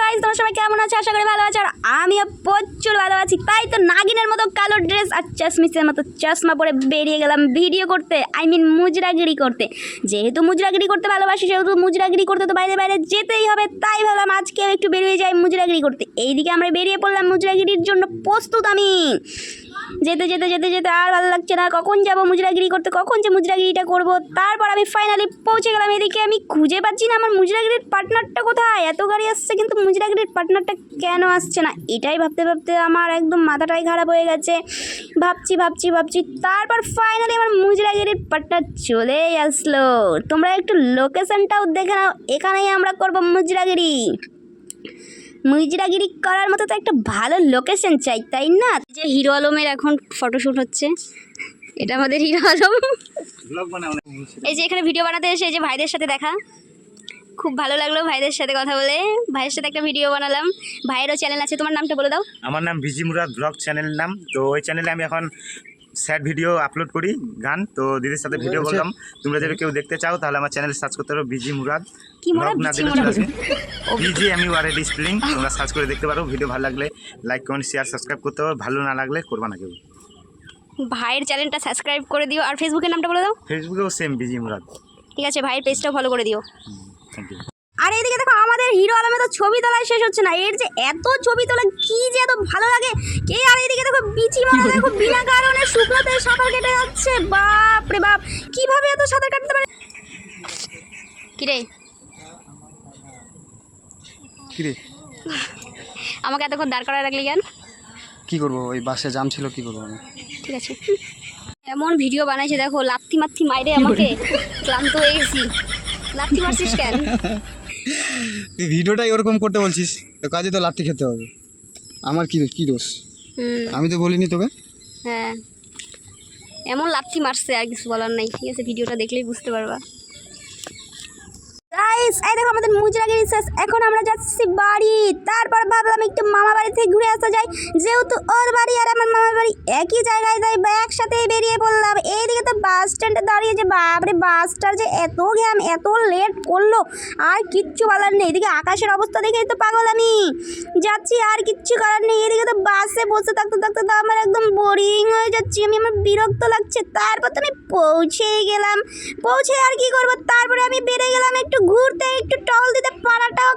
Guys, তোমরা সবাই কেমন আছো? আশা করি ভালো আছো। আর আমিও প্রচুর ভালো আছি। তাই তো নাগিনের মতো কালো ড্রেস আর চশমিসের মতো চশমা পরে বেরিয়ে গেলাম ভিডিও করতে, মুজরাগিরি করতে। যেহেতু মুজরাগিরি করতে ভালোবাসি, সেহেতু মুজরাগিরি করতে তো বাইরে বাইরে যেতেই হবে। তাই ভাবলাম আজকে একটু বেরিয়ে যাই মুজরাগিরি করতে। এইদিকে আমরা বেরিয়ে পড়লাম মুজরাগিরির জন্য, প্রস্তুত আমি। যেতে যেতে যেতে যেতে আর ভালো লাগছে না, কখন যাবো মুজরাগিরি করতে, কখন যে মুজরাগিরিটা করবো। তারপর আমি ফাইনালি পৌঁছে গেলাম। এদিকে আমি খুঁজে পাচ্ছি না আমার মুজরাগিরির পার্টনারটা কোথায়। এত গাড়ি আসছে কিন্তু মুজরাগিরির পার্টনারটা কেন আসছে না, এটাই ভাবতে ভাবতে আমার একদম মাথাটাই খারাপ হয়ে গেছে। ভাবছি ভাবছি ভাবছি, তারপর ফাইনালি আমার মুজরাগিরির পার্টনার চলেই আসলো। তোমরা একটু লোকেশনটাও দেখে নাও, এখানেই আমরা করবো মুজরাগিরি। মুজরাগিরি করার মতো তো একটা ভালো লোকেশন চাই, তাই না? যে হিরো আলমের এখন ফটোশ্যুট হচ্ছে, এটা আমাদের হিরো আলম। এই যে এখানে ভিডিও বানাতে এসে যে ভাইদের সাথে দেখা, খুব ভালো লাগলো ভাইদের সাথে কথা বলে। ভাইয়ের সাথে একটা ভিডিও বানালাম। ভাইয়েরও চ্যানেল আছে, তোমার নামটা বলে দাও। আমার নাম বিজি মুরাদ ব্লগ চ্যানেল নাম। তো ওই চ্যানেলে আমি এখন স্যাড ভিডিও আপলোড করি, গান। তো দিদির সাথে ভিডিও করলাম। তোমরা যদি কেউ দেখতে চাও তাহলে আমার চ্যানেল সার্চ করতে পারো বিজি মুরাদ। কি মুরাদ? বিজি আমি ওয়ারেড স্পেলিং, তোমরা সার্চ করে দেখতে পারো। ভিডিও ভালো লাগলে লাইক কমেন্ট শেয়ার সাবস্ক্রাইব করতে পারো, ভালো না লাগলে করবা না কেউ। ভাইয়ের চ্যানেলটা সাবস্ক্রাইব করে দিও। আর ফেসবুকের নামটা বলে দাও। ফেসবুকেও সেম বিজি মুরাদ। ঠিক আছে, ভাইয়ের পেজটাও ফলো করে দিও। Thank you. আর এইদিকে দেখো আমাদের হিরো আলমে তো ছবি তোলায় শেষ হচ্ছে না। এর যে এত ছবি তোলা কি যে এত ভালো লাগে কে। আর এইদিকে দেখো বিচি মানে দেখো বিনা কারণে শুকনোতে সাঁতার কেটে যাচ্ছে। বাপ রে বাপ, কিভাবে এত সাঁতার কাটতে পারে। কিরে কিরে আমাকে এতক্ষণ দাঁড় করায় রাখলি কেন? কি করবো, ওই বাসে জাম ছিল, কি করবো আমি। ঠিক আছে, এমন ভিডিও বানাইছে দেখো, লাথি মাথি মাইরে আমাকে ক্লান্ত হয়ে গেছি। লাথি মারছিস কেন? তুই ভিডিওটাই ওরকম করতে বলছিস, তো কাজে তো লাত্তি খেতে হবে। আমার কি কি দোষ? আমি তো বলিনি তোকে। হ্যাঁ, এমন লাথি মারছে, আর কিছু বলার নাই। ঠিক আছে, ভিডিওটা দেখলেই বুঝতে পারবা। গাইস, এই দেখো আমাদের মুজরাগিরি শেষ। এখন আমরা যাচ্ছি বাড়ি। তারপর ভাবলাম একটু মামা বাড়ি থেকে ঘুরে আসা যায়, যেহেতু ওর বাড়ি আর আমার মামার বাড়ি একই জায়গায়, তাই একসাথেই বেরিয়ে পড়লাম। এইদিকে তো বাস স্ট্যান্ডে দাঁড়িয়েছে, বাপরে বাসটার যে এত ঘ্যাম, এত লেট করলো, আর কিচ্ছু বলার নেই। এদিকে আকাশের অবস্থা দেখেই তো পাগল আমি। যাচ্ছি, আর কিচ্ছু করার নেই। এদিকে তো বাসে বসে থাকতে থাকতে তো আমার একদম বোরিং হয়ে যাচ্ছি, আমার বিরক্ত লাগছে। তারপর তো আমি পৌঁছেই গেলাম। পৌঁছে আর কি করবো, তারপরে আমি বেরিয়ে গেলাম একটু ঘুরতে, একটু টহল দিতে। পাড়াটাও